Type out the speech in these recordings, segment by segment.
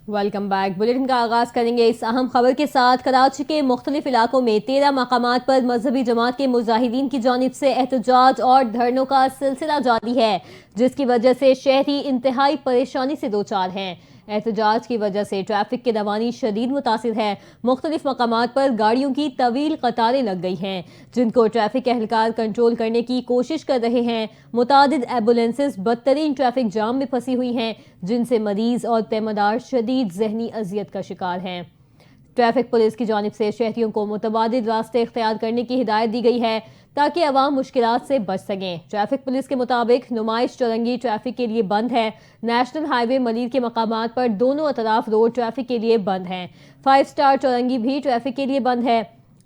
Welcome back. Bulletin का आगाज करेंगे इस अहम खबर के साथ। कराची के मुख्तलिफ इलाकों में 13 मकामात पर मजहबी जमात के मुजाहिदीन की जानिब से एहतजाज और धरनों का सिलसिला जारी है, जिसकी वजह से शहरी इंतहाई परेशानी से दो चार हैं। एहतजाज की वजह से ट्रैफिक की रवानी शदीद मुतासिर है। मुख्तलिफ मकामात पर गाड़ियों की तवील कतारें लग गई हैं, जिनको ट्रैफिक एहलकार कंट्रोल करने की कोशिश कर रहे हैं। मुतादिद एम्बुलेंसेस बदतरीन ट्रैफिक जाम में फंसी हुई हैं, जिनसे मरीज और तैमदार शदीद जहनी अजियत का शिकार हैं। ट्रैफिक पुलिस की जानिब से शहरियों को मुतबादिल रास्ते इख्तियार करने की हिदायत दी गई है, ताकि अवाम मुश्किलात से बच सकें। ट्रैफिक पुलिस के मुताबिक नुमाइश चौरंगी ट्रैफिक के लिए बंद है। नेशनल हाईवे मलीर के मकामात पर दोनों अतराफ रोड ट्रैफिक के लिए बंद हैं। 5 स्टार चौरंगी भी ट्रैफिक के लिए बंद है।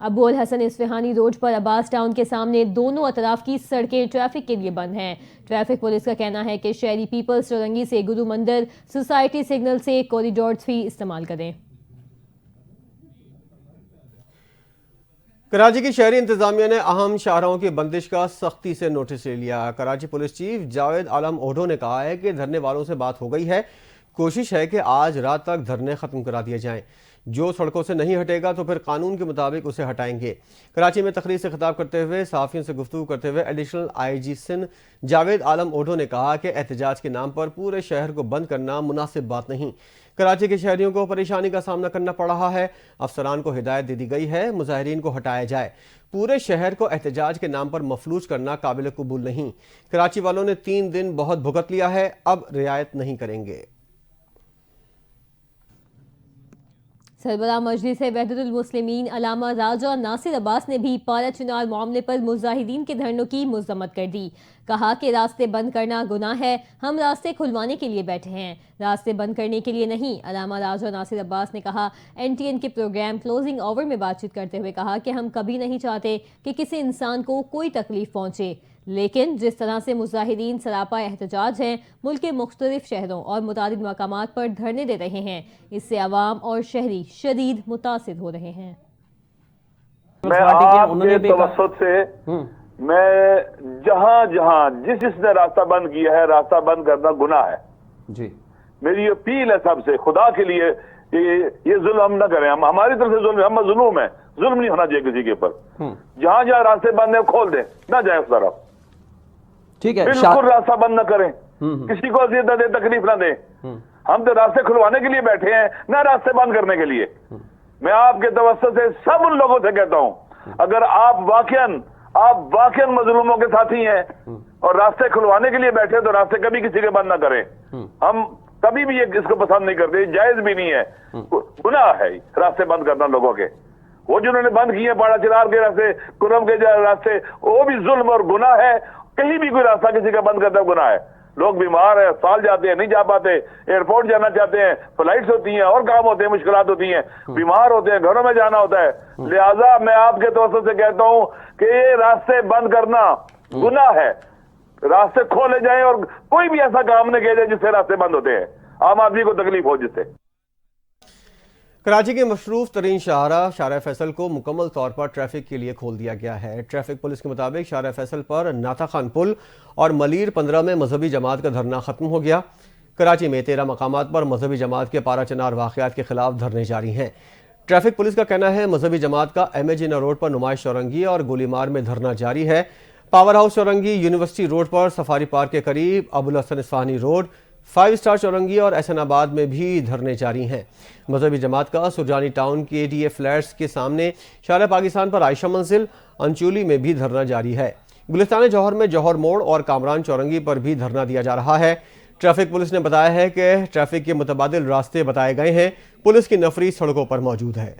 अबुल हसन इस्फहानी रोड पर अब्बास टाउन के सामने दोनों अतराफ की सड़कें ट्रैफिक के लिए बंद हैं। ट्रैफिक पुलिस का कहना है कि शहरी पीपल्स चौरंगी से गुरु मंदिर सोसाइटी सिग्नल से कॉरिडोर्स भी इस्तेमाल करें। कराची की शहरी इंतजामिया ने अहम शाहराहों की बंदिश का सख्ती से नोटिस ले लिया। कराची पुलिस चीफ जावेद आलम ओढो ने कहा है कि धरने वालों से बात हो गई है। कोशिश है कि आज रात तक धरने खत्म करा दिए जाएं। जो सड़कों से नहीं हटेगा तो फिर कानून के मुताबिक उसे हटाएंगे। कराची में तकरीर से खिताब करते हुए सहाफ़ियों से गुफ्तगू करते हुए एडिशनल IG सिंध जावेद आलम ओढो ने कहा कि एहतजाज के नाम पर पूरे शहर को बंद करना मुनासिब बात नहीं। कराची के शहरियों को परेशानी का सामना करना पड़ रहा है। अफसरान को हिदायत दे दी गई है, मुजाहिरीन को हटाया जाए। पूरे शहर को एहतजाज के नाम पर मफलूज करना काबिल कबूल नहीं। कराची वालों ने 3 दिन बहुत भुगत लिया है, अब रियायत नहीं करेंगे। सरबराह मजलिस वहदतुल मुस्लिमीन अल्लामा राजा नासिर अब्बास ने भी पारा चुनार मामले पर मुजाहिदीन के धरनों की मजम्मत कर दी। कहा कि रास्ते बंद करना गुनाह है, हम रास्ते खुलवाने के लिए बैठे हैं, रास्ते बंद करने के लिए नहीं। अल्लामा राजा नासिर अब्बास ने कहा NTN के प्रोग्राम क्लोजिंग ओवर में बातचीत करते हुए कहा कि हम कभी नहीं चाहते कि किसी इंसान को कोई तकलीफ पहुंचे, लेकिन जिस तरह से मुजाहिदीन सरापा एहतजाज हैं, मुल्क के मुख्तलिफ शहरों और मुतादिद मकामात पर धरने दे रहे हैं, इससे अवाम और शहरी शदीद मुतासिर हो रहे हैं। मैं आपके तवस्सुत से मैं जहां जहां जिसने रास्ता बंद किया है, रास्ता बंद करना गुनाह है जी। मेरी अपील है सबसे, खुदा के लिए ये जुल्म हम न करें। हम हमारी तरफ से जुल्म, हम मजलूम है, जुल्म नहीं होना चाहिए किसी के ऊपर। जहां जहां रास्ते बंद है खोल दें, ना जाए उस तरफ, ठीक है। बिल्कुल रास्ता बंद न करें, किसी को अजियत न दे, तकलीफ ना दे। हम तो रास्ते खुलवाने के लिए बैठे हैं, ना रास्ते बंद करने के लिए। मैं आपके तवज्जो से सब उन लोगों से कहता हूं, अगर आप वाकई मजलूमों के साथी हैं और रास्ते खुलवाने के लिए बैठे तो रास्ते कभी किसी के बंद ना करें। हम कभी भी ये इसको पसंद नहीं करते, जायज भी नहीं है, गुनाह है रास्ते बंद करना लोगों के। वो जिन्होंने बंद किए पाड़ा चिरार के रास्ते, कुरम के रास्ते, वो भी जुल्म और गुनाह है। कहीं भी कोई रास्ता किसी का बंद करता गुनाह है। लोग बीमार है, अस्पताल जाते हैं, नहीं जा पाते, एयरपोर्ट जाना चाहते हैं, फ्लाइट्स होती हैं और काम होते हैं, मुश्किलात होती हैं, बीमार होते हैं, घरों में जाना होता है। लिहाजा मैं आपके तवज्जो से कहता हूं कि ये रास्ते बंद करना गुनाह है। रास्ते खोले जाए और कोई भी ऐसा काम नहीं किया जाए जिससे रास्ते बंद होते हैं, आम आदमी को तकलीफ हो जिससे। कराची के मशरूफ तरीन शाहरा फैसल को मुकम्मल तौर पर ट्रैफिक के लिए खोल दिया गया है। ट्रैफिक पुलिस के मुताबिक शाहरा फैसल पर नाथा खान पुल और मलीर 15 में मजहबी जमात का धरना खत्म हो गया। कराची में 13 मकामात पर मजहबी जमात के पारा चनार वाक़यात के खिलाफ धरने जारी हैं। ट्रैफिक पुलिस का कहना है मजहबी जमात का MA जिन्ना रोड पर नुमाइश चौरंगी और गोलीमार में धरना जारी है। पावर हाउस चौरंगी, यूनिवर्सिटी रोड पर सफारी पार्क के करीब, अबुल हसन इस्फहानी रोड, 5 स्टार चौरंगी और एहसनाबाद में भी धरने जारी हैं। मजहबी जमात का सुरजानी टाउन के DA फ्लैट्स के सामने, शारा पाकिस्तान पर आयशा मंजिल, अंचुली में भी धरना जारी है। गुलिस्तान जौहर में जौहर मोड़ और कामरान चौरंगी पर भी धरना दिया जा रहा है। ट्रैफिक पुलिस ने बताया है कि ट्रैफिक के मुतबादिल रास्ते बताए गए हैं। पुलिस की नफरी सड़कों पर मौजूद है।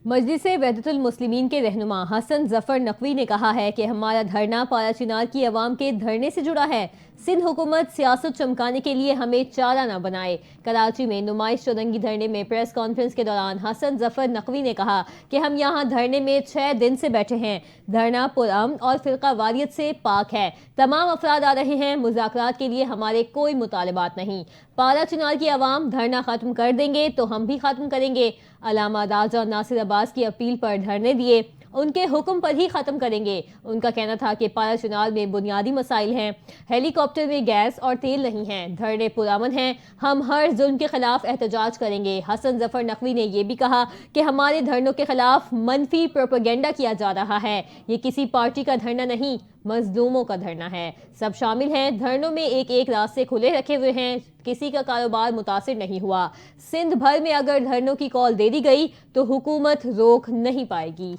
मजलिस वहदतुल मुस्लिमीन के रहनुमा हसन जफर नकवी ने कहा है कि हमारा धरना पारा चिनार की अवाम के धरने से जुड़ा है। सिंध हुकूमत सियासत चमकाने के लिए हमें चारा न बनाए। कराची में नुमाइश चौरंगी धरने में प्रेस कॉन्फ्रेंस के दौरान हसन जफर नकवी ने कहा कि हम यहाँ धरने में 6 दिन से बैठे हैं। धरना पुरअमन और फिरका वारियत से पाक है। तमाम अफराद आ रहे हैं, मुज़ाकरात के लिए हमारे कोई मुतालबात नहीं। पारा चिनार की अवाम धरना खत्म कर देंगे तो हम भी खत्म करेंगे। अल्लामा राजा नासिर अब्बास की अपील पर धरने दिए। उनके हुक्म पर ही खत्म करेंगे। उनका कहना था कि पारा चुनाव में बुनियादी मसाइल हैं, हेलीकॉप्टर में गैस और तेल नहीं है, धरने पुरअमन हैं, हम हर जुल्म के खिलाफ एहतजाज करेंगे। हसन जफर नकवी ने यह भी कहा कि हमारे धरनों के खिलाफ मनफी प्रोपेगेंडा किया जा रहा है, ये किसी पार्टी का धरना नहीं, मजलूमों का धरना है। सब शामिल हैं, धरनों में एक एक रास्ते खुले रखे हुए हैं, किसी का कारोबार मुतासिर नहीं हुआ। सिंध भर में अगर धरनों की कॉल दे दी गई तो हुकूमत रोक नहीं पाएगी।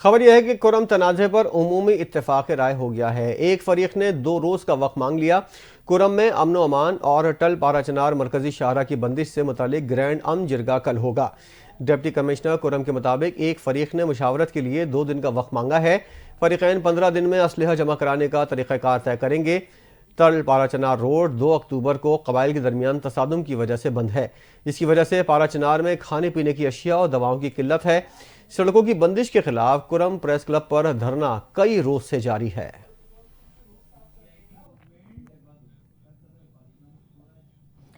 खबर यह है कि कुरम तनाज़े पर उमूमी इत्तेफाक राय हो गया है। एक फरीक ने 2 रोज का वक्त मांग लिया। कुरम में अमन अमान और टल पारा चनार मरकजी शाहरा की बंदिश से मुतालिक ग्रैंड अम जिरगा कल होगा। डिप्टी कमिश्नर कुरम के मुताबिक एक फरीक ने मुशावरत के लिए 2 दिन का वक्त मांगा है। फरीकैन 15 दिन में असलहा जमा कराने का तरीक़ाकार तय करेंगे। तल पारा चनार रोड 2 अक्टूबर को कबाइल के दरमियान तसादुम की वजह से बंद है, जिसकी वजह से पारा चनार में खाने पीने की अशिया और दवाओं की किल्लत है। सड़कों की बंदिश के खिलाफ कुरम प्रेस क्लब पर धरना कई रोज से जारी है।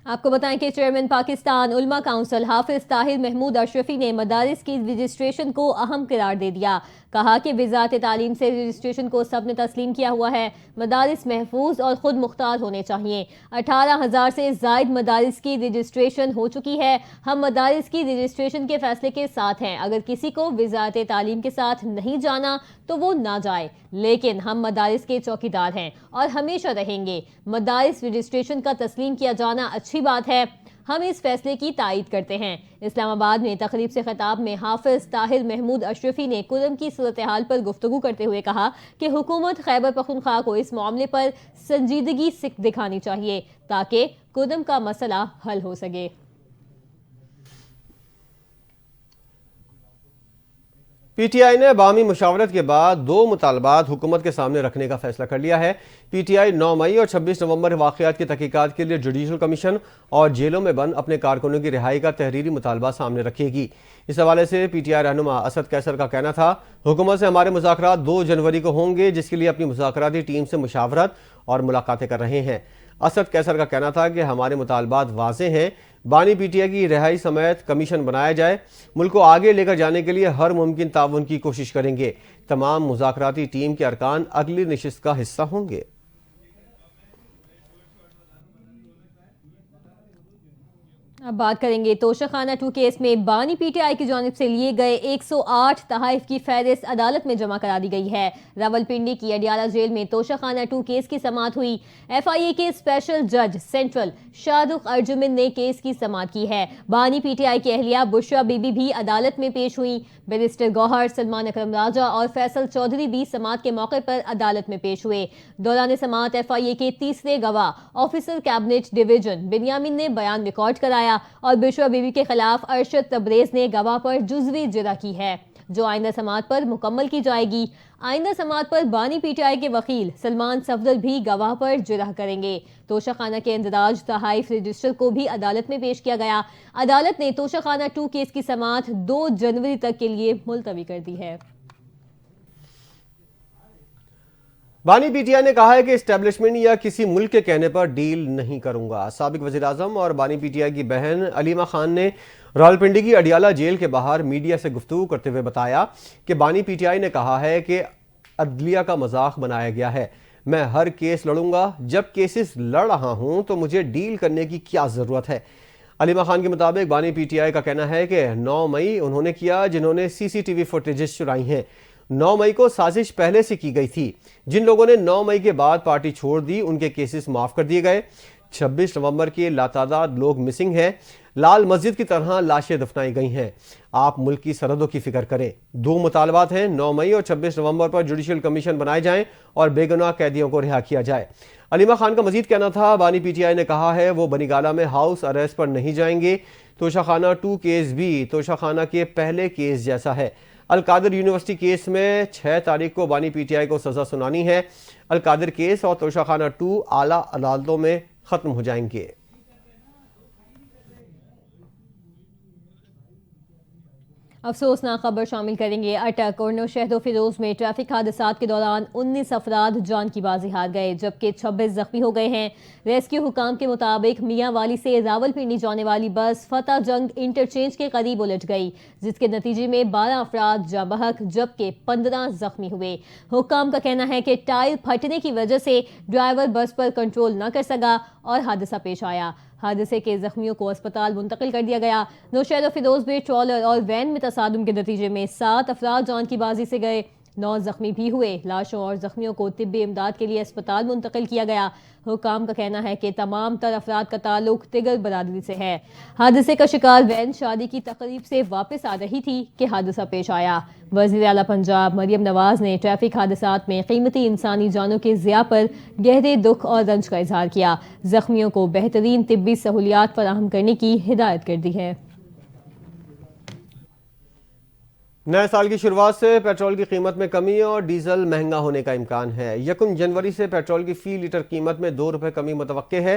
आपको बताएं कि चेयरमैन पाकिस्तान उलमा काउंसिल हाफिज ताहिर महमूद अशरफी ने मदारिस की रजिस्ट्रेशन को अहम करार दे दिया। कहा कि वज़ारत तालीम से रजिस्ट्रेशन को सब ने तस्लीम किया हुआ है। मदारिस महफूज और खुद मुख्तार होने चाहिए। 18,000 से जायद मदारिस की रजिस्ट्रेशन हो चुकी है। हम मदारिस की रजिस्ट्रेशन के फैसले के साथ हैं। अगर किसी को वज़ारत तालीम के साथ नहीं जाना तो वो ना जाए, लेकिन हम मदारिस के चौकीदार हैं और हमेशा रहेंगे। मदारिस रजिस्ट्रेशन का तस्लीम किया जाना अच्छी बात है, हम इस फैसले की तायीद करते हैं। इस्लामाबाद में तकरीब से खिताब में हाफिज ताहिर महमूद अशरफी ने कुरम की सूरत हाल पर गुफ्तगू करते हुए कहा कि हुकूमत खैबर पख्तूनख्वा को इस मामले पर संजीदगी से दिखानी चाहिए ताकि कुरम का मसला हल हो सके। पीटीआई ने बामी मुशावरत के बाद 2 मुतालबात हुकूमत के सामने रखने का फैसला कर लिया है। पीटीआई 9 मई और 26 नवंबर वाक़यात की तहकीकात के लिए जुडिशल कमीशन और जेलों में बंद अपने कारकुनों की रिहाई का तहरीरी मुतालबा सामने रखेगी। इस हवाले से पीटीआई रहनुमा असद कैसर का कहना था, हुकूमत से हमारे मुज़ाकरात 2 जनवरी को होंगे, जिसके लिए अपनी मुज़ाकराती टीम से मुशावरत और मुलाकातें कर रहे हैं। असद कैसर का कहना था कि हमारे मुतालबात वाज़े हैं, बानी पीटीआई की रिहाई समेत कमीशन बनाया जाए। मुल्क को आगे लेकर जाने के लिए हर मुमकिन ताउन की कोशिश करेंगे। तमाम मुज़ाकराती टीम के अरकान अगली नशिस्त का हिस्सा होंगे। अब बात करेंगे तोशाखाना 2 केस में बानी पीटीआई की जानिब से लिए गए 108 तहाइफ की फहरिस्त अदालत में जमा करा दी गई है। रावलपिंडी की अडियाला जेल में तोशाखाना 2 केस की समाअत हुई। एफआईए के स्पेशल जज सेंट्रल शाहरुख अर्जुमन ने केस की समाअत की है। बानी पीटीआई की अहलिया बुशरा बीबी भी अदालत में पेश हुई। बैरिस्टर गौहर, सलमान अकरम राजा और फैसल चौधरी भी समाअत के मौके पर अदालत में पेश हुए। दौरान समाअत एफआईए के तीसरे गवाह ऑफिसर कैबिनेट डिवीजन बिन्यामिन ने बयान रिकॉर्ड कराया और बुशरा बीबी के खिलाफ अरशद तबरेज ने गवाह पर जुज़वी जिरा की है, जो आइंदा समाअत पर मुकम्मल की जाएगी। आइंदा समाअत पर बानी पीटीआई के वकील सलमान सफदर भी गवाह पर जिरह करेंगे। तोशाखाना के इंदराज तहाइफ रजिस्टर को भी अदालत में पेश किया गया। अदालत ने तोशाखाना 2 केस की समाअत 2 जनवरी तक के लिए मुलतवी कर दी है। बानी पीटीआई ने कहा है कि एस्टेब्लिशमेंट या किसी मुल्क के कहने पर डील नहीं करूंगा। साबिक वज़ीर आज़म और बानी पीटीआई की बहन अलीमा खान ने रावलपिंडी की अडियाला जेल के बाहर मीडिया से गुफ्तगू करते हुए बताया कि बानी पीटीआई ने कहा है कि अदलिया का मजाक बनाया गया है। मैं हर केस लड़ूंगा, जब केसेस लड़ रहा हूं तो मुझे डील करने की क्या जरूरत है। अलीमा खान के मुताबिक बानी पीटीआई का कहना है कि 9 मई उन्होंने किया जिन्होंने सीसीटीवी फुटेजेस चुराई हैं। 9 मई को साजिश पहले से की गई थी। जिन लोगों ने 9 मई के बाद पार्टी छोड़ दी उनके केसेस माफ कर दिए गए। 26 नवंबर के लातादाद लोग मिसिंग हैं। लाल मस्जिद की तरह लाशें दफनाई गई हैं। आप मुल्क की सरहदों की फिक्र करें। 2 मुतालबात हैं, 9 मई और 26 नवंबर पर जुडिशल कमीशन बनाए जाएं और बेगुनाह कैदियों को रिहा किया जाए। अलीमा खान का मजीद कहना था, बानी पीटीआई ने कहा है वो बनीगाला में हाउस अरेस्ट पर नहीं जाएंगे। तोशाखाना 2 केस भी तोशाखाना के पहले केस जैसा है। अलकादिर यूनिवर्सिटी केस में 6 तारीख को बानी पीटीआई को सजा सुनानी है। अलकादिर केस और तोशाखाना 2 आला अदालतों में खत्म हो जाएंगे। अफसोसनाक खबर शामिल करेंगे। अटक और नौशहर फिरोज में ट्रैफिक हादसात के दौरान 19 अफराद जान की बाजी हार गए, जबकि 26 जख्मी हो गए हैं। रेस्क्यू हुकाम के मुताबिक मियांवाली से रावलपिंडी जाने वाली बस फतेह जंग इंटरचेंज के करीब उलट गई, जिसके नतीजे में 12 अफराद जाँ बहक जबकि 15 जख्मी हुए। हुकाम का कहना है कि टायर फटने की वजह से ड्राइवर बस पर कंट्रोल न कर सका और हादसा पेश आया। हादसे के जख्मियों को अस्पताल मुंतकिल कर दिया गया। नौशहर फिरोज में ट्रॉलर और वैन में तसादुम के नतीजे में 7 अफराद जान की बाजी से गए, 9 जख्मी भी हुए। लाशों और जख्मियों को तिब्बी इमदाद के लिए अस्पताल मुंतकिल किया गया। हुकाम का कहना है कि तमाम तर अफराद का ताल्लुक तिगर बरादरी से है। हादसे का शिकार वैन शादी की तकरीब से वापस आ रही थी कि हादसा पेश आया। वज़ीर आला पंजाब मरियम नवाज ने ट्रैफिक हादसात में कीमती इंसानी जानों के ज़िया पर गहरे दुख और रंज का इजहार किया। जख्मियों को बेहतरीन तिब्बी सहूलियात फराहम करने की हिदायत कर दी है। नए साल की शुरुआत से पेट्रोल की कीमत में कमी और डीजल महंगा होने का इम्कान है। 1 जनवरी से पेट्रोल की फी लीटर कीमत में 2 रुपये कमी मुतवक्के है।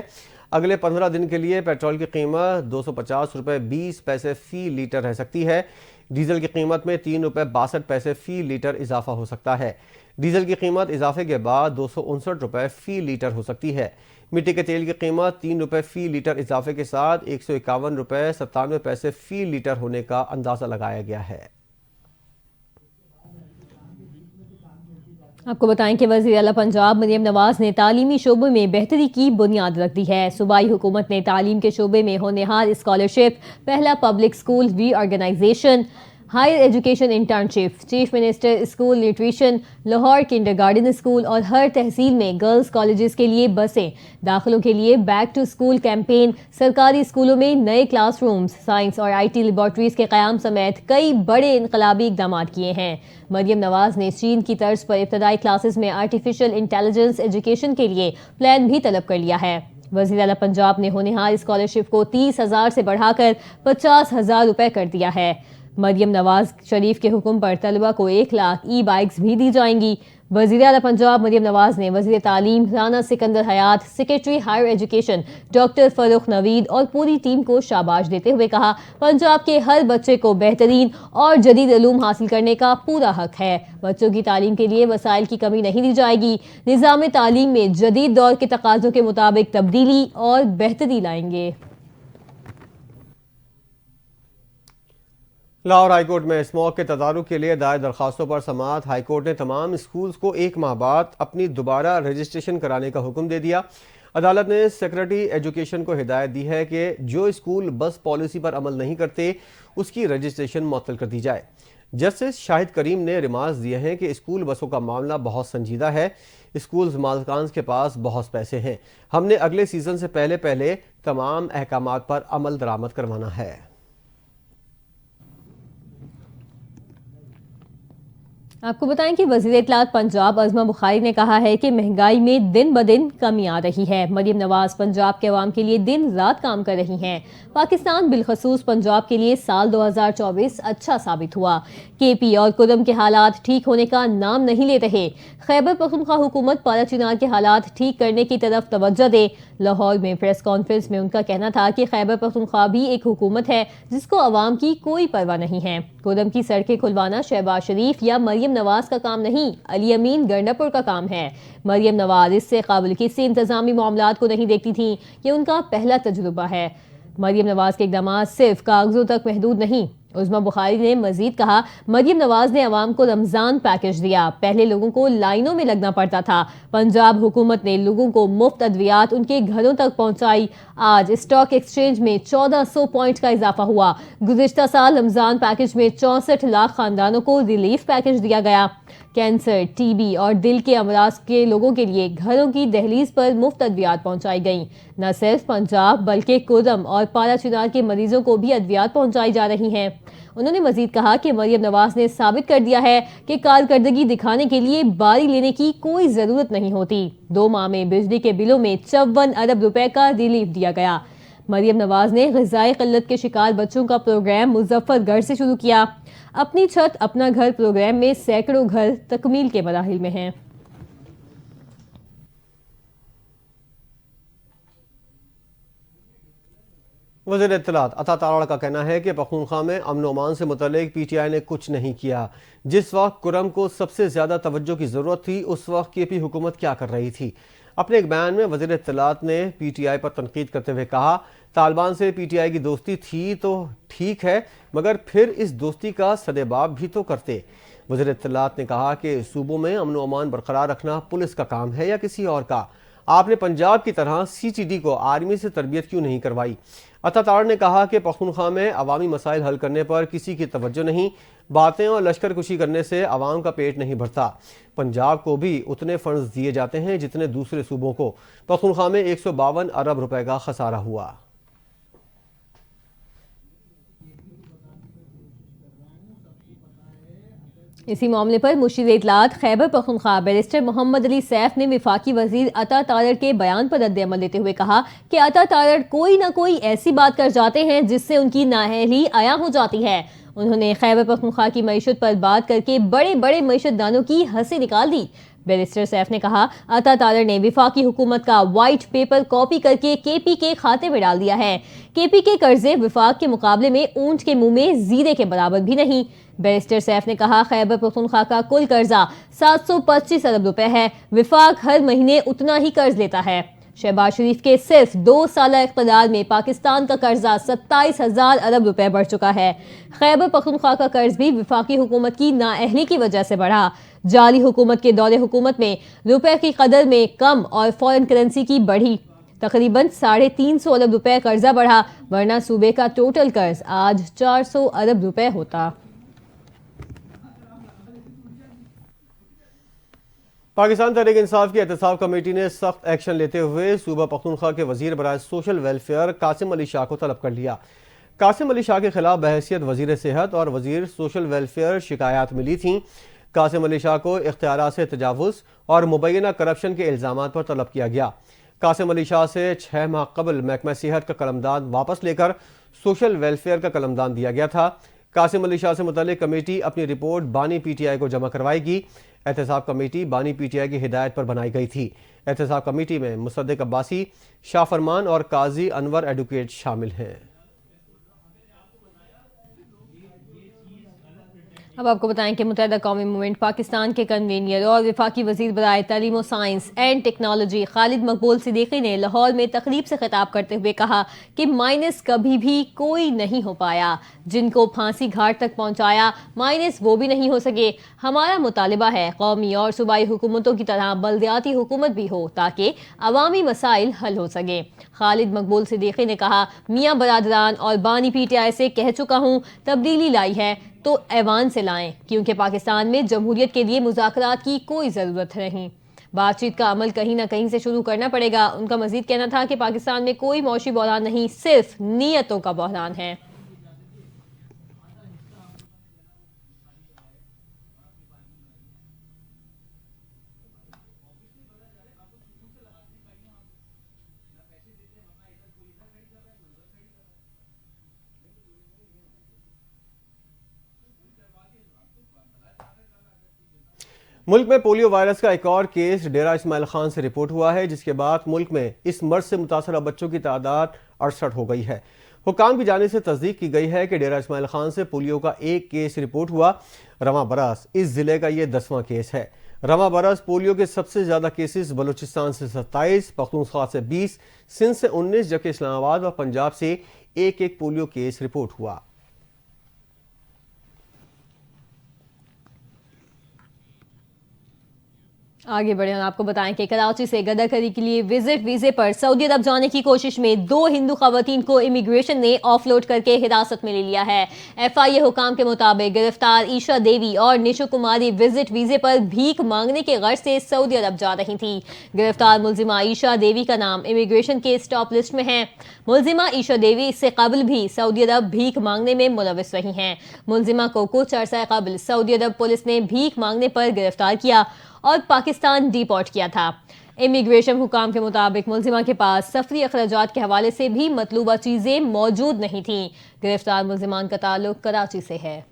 अगले 15 दिन के लिए पेट्रोल की कीमत 250 रुपये 20 पैसे फी लीटर रह सकती है। डीजल की कीमत में 3 रुपये 62 पैसे फी लीटर इजाफा हो सकता है। डीजल की कीमत इजाफे के बाद 259 रुपये फी लीटर हो सकती है। मिट्टी के तेल की कीमत 3 रुपये फी लीटर इजाफे के साथ 151 रुपये 97 पैसे फी लीटर होने का अंदाजा लगाया गया है। आपको बताएं कि वज़ीर आला पंजाब मरियम नवाज ने तालीमी शोबे में बेहतरी की बुनियाद रख दी है। सूबाई हुकूमत ने तालीम के शोबे में होनहार स्कॉलरशिप, पहला public school reorganisation, higher education internship, chief minister school nutrition, Lahore kindergarten school और हर तहसील में गर्ल्स कॉलेजेस के लिए बसें, दाखिलों के लिए बैक टू स्कूल कैंपेन, सरकारी स्कूलों में नए क्लासरूम्स, साइंस और IT लेबॉर्ट्रीज के क़याम समेत कई बड़े इनकलाबी इक़दाम किए हैं। मरियम नवाज ने चीन की तर्ज पर इब्तदाई क्लासेस में आर्टिफिशियल इंटेलिजेंस एजुकेशन के लिए प्लान भी तलब कर लिया है। वज़ीर आला पंजाब ने होनहार स्कॉलरशिप को 30,000 से बढ़ाकर 50,000 रुपये कर दिया है। मरियम नवाज शरीफ के हुक्म पर तलबा को 1 लाख ई-बाइक्स भी दी जाएंगी। वज़ीर आला पंजाब मरियम नवाज ने वज़ीर तालीम Rana Sikandar Hayat, secretary higher education doctor Farrukh Naveed और पूरी टीम को शाबाश देते हुए कहा, पंजाब के हर बच्चे को बेहतरीन और जदीद इल्म हासिल करने का पूरा हक है। बच्चों की तालीम के लिए वसाइल की कमी नहीं दी जाएगी। निज़ाम तालीम में जदीद दौर के तकाज़ों के मुताबिक तब्दीली और बेहतरी लाएंगे। लाहौर हाईकोर्ट में स्मॉग के तदारुक के लिए दायर दरखास्तों पर समाअत। हाईकोर्ट ने तमाम स्कूल्स को 1 माह बाद अपनी दोबारा रजिस्ट्रेशन कराने का हुक्म दे दिया। अदालत ने सेक्रेटरी एजुकेशन को हिदायत दी है कि जो स्कूल बस पॉलिसी पर अमल नहीं करते उसकी रजिस्ट्रेशन मुअत्तल कर दी जाए। जस्टिस शाहिद करीम ने रिमार्क्स दिए हैं कि स्कूल बसों का मामला बहुत संजीदा है। स्कूल मालिकान के पास बहुत पैसे हैं। हमने अगले सीजन से पहले तमाम अहकामात पर अमल दरामद करवाना है। आपको बताएं कि वज़ीर इत्तलात पंजाब अज़मा बुखारी ने कहा है कि महंगाई में दिन ब दिन कमी आ रही है। मरियम नवाज पंजाब के अवाम के लिए दिन रात काम कर रही हैं। पाकिस्तान बिलखसूस पंजाब के लिए साल 2024 अच्छा साबित हुआ। KP और कुदम के हालात ठीक होने का नाम नहीं ले रहे। खैबर पख्तूनख्वा हुकूमत पारा चिनार के हालात ठीक करने की तरफ तवज्जो दे। लाहौर में प्रेस कॉन्फ्रेंस में उनका कहना था कि खैबर पख्तूनख्वा भी एक हुकूमत है जिसको अवाम की कोई परवाह नहीं है। कुदम की सड़कें खुलवाना शहबाज शरीफ या मरियम नवाज का काम नहीं, अली अमीन गंडापुर का काम है। मरियम नवाज इससे काबिल किसी इंतजामी मामलात को नहीं देखती थी। ये उनका पहला तजुर्बा है। मरियम नवाज के इक़दाम सिर्फ कागजों तक महदूद नहीं। उज़्मा बुखारी ने मजीद कहा, मरियम नवाज ने अवाम को रमजान पैकेज दिया। पहले लोगों को लाइनों में लगना पड़ता था। पंजाब हुकूमत ने लोगों को मुफ्त अद्वियात उनके घरों तक पहुंचाई। आज स्टॉक एक्सचेंज में 1400 पॉइंट का इजाफा हुआ। गुज़िश्ता साल रमजान पैकेज में 64 लाख खानदानों को रिलीफ पैकेज दिया गया। कैंसर, TB और दिल के अमराज के लोगों के लिए घरों की दहलीज पर मुफ्त अद्वियात पहुंचाई गई। न सिर्फ पंजाब बल्कि कुदम और पारा चिनार के मरीजों को भी अद्वियात पहुंचाई जा रही हैं। उन्होंने मजीद कहा कि मरियम नवाज ने साबित कर दिया है कि कारकर्दगी दिखाने के लिए बारी लेने की कोई जरूरत नहीं होती। 2 माह में बिजली के बिलों में 54 अरब रुपए का रिलीफ दिया गया। मरियम नवाज ने ग़िज़ाई क़िल्लत के शिकार बच्चों का प्रोग्राम मुज़फ़्फ़रगढ़ से शुरू किया। अपनी छत अपना घर प्रोग्राम में सैकड़ों घर तकमील के मराहिल में हैं। वज़ीर इत्तलात अता तारड़ का कहना है कि पख्तूनख्वा में अमन अमान से मुतल्लिक PTI ने कुछ नहीं किया। जिस वक्त कुरम को सबसे ज़्यादा तवज्जो की ज़रूरत थी उस वक्त KP हुकूमत क्या कर रही थी। अपने एक बयान में वज़ीर इत्तलात ने PTI पर तनकीद करते हुए कहा, तालिबान से PTI की दोस्ती थी तो ठीक है, मगर फिर इस दोस्ती का सदेबाब भी तो करते। वज़ीर इत्तलात ने कहा कि सूबों में अमन अमान बरकरार रखना पुलिस का काम है या किसी और का। आपने पंजाब की तरह CTD को आर्मी से तरबियत क्यों नहीं करवाई। अता तारड़ ने कहा कि पख्तूनख्वा में अवामी मसाइल हल करने पर किसी की तवज्जो नहीं, बातें और लश्कर कुशी करने से अवाम का पेट नहीं भरता। पंजाब को भी उतने फंड्स दिए जाते हैं जितने दूसरे सूबों को। पख्तूनख्वा में 152 अरब रुपए का खसारा हुआ। इसी मामले पर मुशीर इत्तलात खैबर पख्तूनख्वा बैरिस्टर मोहम्मद अली सैफ ने वफाकी वजीर अता तारड़ के बयान पर रद्द-ए-अमल देते हुए कहा कि अता तारड़ कोई ना कोई ऐसी बात कर जाते हैं जिससे उनकी नाअहली आया हो जाती है। उन्होंने खैबर पख्तूनख्वा की मईशत पर बात करके बड़े बड़े मईशतदानों की हंसी निकाल दी। बैरिस्टर सैफ ने कहा, अता तारड़ ने वफाकी हुकूमत का वाइट पेपर कॉपी करके KP के खाते में डाल दिया है। KP के कर्जे वफाक के मुकाबले में ऊंट के मुंह में जीरे के बराबर भी नहीं। बैरिस्टर सैफ ने कहा, खैबर पख्तूनख्वा का कुल कर्जा 725 अरब रुपए है। वफाक हर महीने उतना ही कर्ज लेता है। शहबाज शरीफ के सिर्फ 2 साल इक़्तिदार में पाकिस्तान का कर्जा 27,000 अरब रुपए बढ़ चुका है। खैबर पख्तूनख्वा का कर्ज भी वफाकी हुकूमत की नाअहली की वजह से बढ़ा। जाली हुकूमत के दौरे हुकूमत में रुपए की कदर में कम और फॉरेन करेंसी की बढ़ी। तकरीबन 350 अरब रुपए कर्जा बढ़ा, वरना सूबे का टोटल कर्ज आज 400 अरब रुपए होता। पाकिस्तान तहरीक इंसाफ की एहतसाब कमेटी ने सख्त एक्शन लेते हुए सूबा पख्तूनख्वा के वजीर बराए सोशल वेलफेयर कासिम अली शाह को तलब कर लिया। कासिम अली शाह के खिलाफ बहैसियत वजीर सेहत और वजीर सोशल वेलफेयर शिकायत मिली थी। कासिम अली शाह को इख्तियारात से तजावुज़ और मुबैना करप्शन के इल्ज़ामात पर तलब किया गया। कासिम अली शाह से 6 माह कबल महकमा सेहत का कलमदान वापस लेकर सोशल वेलफेयर का कलमदान दिया गया था। कासिम अली शाह से मुतल्लिक कमेटी अपनी रिपोर्ट बानी PTI को जमा करवाएगी। एहतसाब कमेटी बानी PTI की हिदायत पर बनाई गई थी। एहतसाब कमेटी में मुसद्दिक अब्बासी, शाह फरमान और काजी अनवर एडवोकेट शामिल हैं। अब आपको बताएं कि मुत्तहिदा कौमी मूवमेंट पाकिस्तान के कन्वीनियर और वफाकी वजीर बराए तालीम व साइंस एंड टेक्नोलॉजी खालिद मकबूल सिद्दीकी ने लाहौर में तकरीब से खिताब करते हुए कहा कि माइनस कभी भी कोई नहीं हो पाया। जिनको फांसी घाट तक पहुंचाया माइनस वो भी नहीं हो सके। हमारा मुतालिबा है कौमी और सूबाई हुकूमतों की तरह बल्दियाती हुकूमत भी हो ताकि अवामी मसाइल हल हो सके। खालिद मकबूल सिद्दीकी ने कहा, मियाँ बरादरान और बानी PTI से कह चुका हूँ, तब्दीली लाई है तो ऐवान से लाएं, क्योंकि पाकिस्तान में जमहूरियत के लिए मुज़ाकरात की कोई ज़रूरत नहीं। बातचीत का अमल कहीं ना कहीं से शुरू करना पड़ेगा। उनका मजीद कहना था कि पाकिस्तान में कोई मौशी बहरान नहीं, सिर्फ नीयतों का बहरान है। मुल्क में पोलियो वायरस का एक और केस डेरा इस्माइल खान से रिपोर्ट हुआ है, जिसके बाद मुल्क में इस मर्ज से मुतासरा बच्चों की तादाद 68 हो गई है। हुकाम की जानिब से तस्दीक की गई है कि डेरा इस्माइल खान से पोलियो का एक केस रिपोर्ट हुआ। रवां बरस इस जिले का यह 10वां केस है। रवां बरस पोलियो के सबसे ज्यादा केसेस बलूचिस्तान से 27, पख्तूनख्वा से 20, सिंध से 19, जबकि इस्लामाबाद व पंजाब से एक एक पोलियो केस रिपोर्ट हुआ। आगे बढ़े और आपको बताएं कि कराची से गदरकरी के लिए विजिट वीजे पर सऊदी अरब जाने की कोशिश में 2 हिंदू खवातीन को इमिग्रेशन ने ऑफलोड करके हिरासत में ले लिया है। FIA हुकाम के मुताबिक गिरफ्तार ईशा देवी और निशु कुमारी विजिट वीजे पर भीख मांगने के गर्ज से सऊदी अरब जा रही थी। गिरफ्तार मुलजिमा ईशा देवी का नाम इमिग्रेशन के स्टॉप लिस्ट में है। मुलजिमा ईशा देवी इससे कबल भी सऊदी अरब भीख मांगने में मुलविस रही हैं। मुलजिमा को कुछ अरसा कबल सऊदी अरब पुलिस ने भीख मांगने पर गिरफ्तार किया और पाकिस्तान डिपोर्ट किया था। इमिग्रेशन हुकाम के मुताबिक मुलजिमा के पास सफरी अखराजात के हवाले से भी मतलूबा चीजें मौजूद नहीं थीं। गिरफ्तार मुलजिमान का ताल्लुक कराची से है।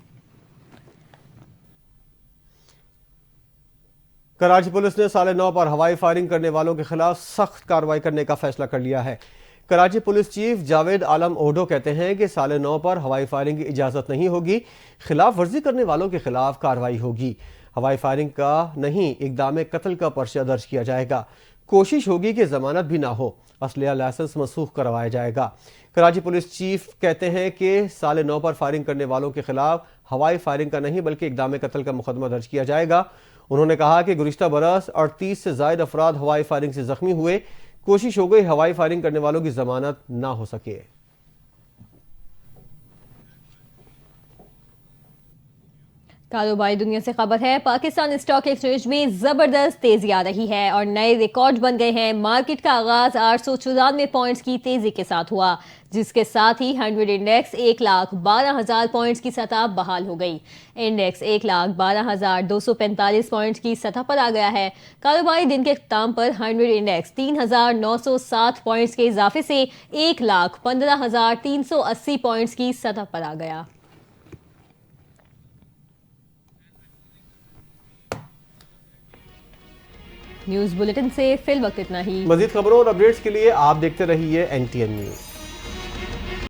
कराची पुलिस ने साले 9 पर हवाई फायरिंग करने वालों के खिलाफ सख्त कार्रवाई करने का फैसला कर लिया है। कराची पुलिस चीफ जावेद आलम ओढो कहते हैं कि साले 9 पर हवाई फायरिंग की इजाज़त नहीं होगी, खिलाफ वर्जी करने वालों के खिलाफ कार्रवाई होगी। हवाई फायरिंग का नहीं, इक़दाम कत्ल का पर्चा दर्ज किया जाएगा। कोशिश होगी कि जमानत भी ना हो, असलिया लाइसेंस मनसूख करवाया जाएगा। कराची पुलिस चीफ कहते हैं कि साले 9 पर फायरिंग करने वालों के खिलाफ हवाई फायरिंग का नहीं बल्कि इक़दाम कत्ल का मुकदमा दर्ज किया जाएगा। उन्होंने कहा कि गुज़िश्ता बरस 38 से ज़ायद अफराद हवाई फायरिंग से जख्मी हुए। कोशिश हो गई हवाई फायरिंग करने वालों की जमानत ना हो सके। कारोबारी दुनिया से खबर है, पाकिस्तान स्टॉक एक्सचेंज में जबरदस्त तेजी आ रही है और नए रिकॉर्ड बन गए हैं। मार्केट का आगाज 894 पॉइंट्स की तेजी के साथ हुआ, जिसके साथ ही 100 इंडेक्स 1,12,000 पॉइंट्स की सतह बहाल हो गई। इंडेक्स 1,12,245 पॉइंट्स की सतह पर आ गया है। कारोबारी दिन के अख्ताम पर 100 इंडेक्स 3,907 पॉइंट्स के इजाफे से 1,15,380 पॉइंट्स की सतह पर आ गया। न्यूज़ बुलेटिन से फिल वक्त इतना ही। मजीद खबरों और अपडेट्स के लिए आप देखते रहिए NTN न्यूज़।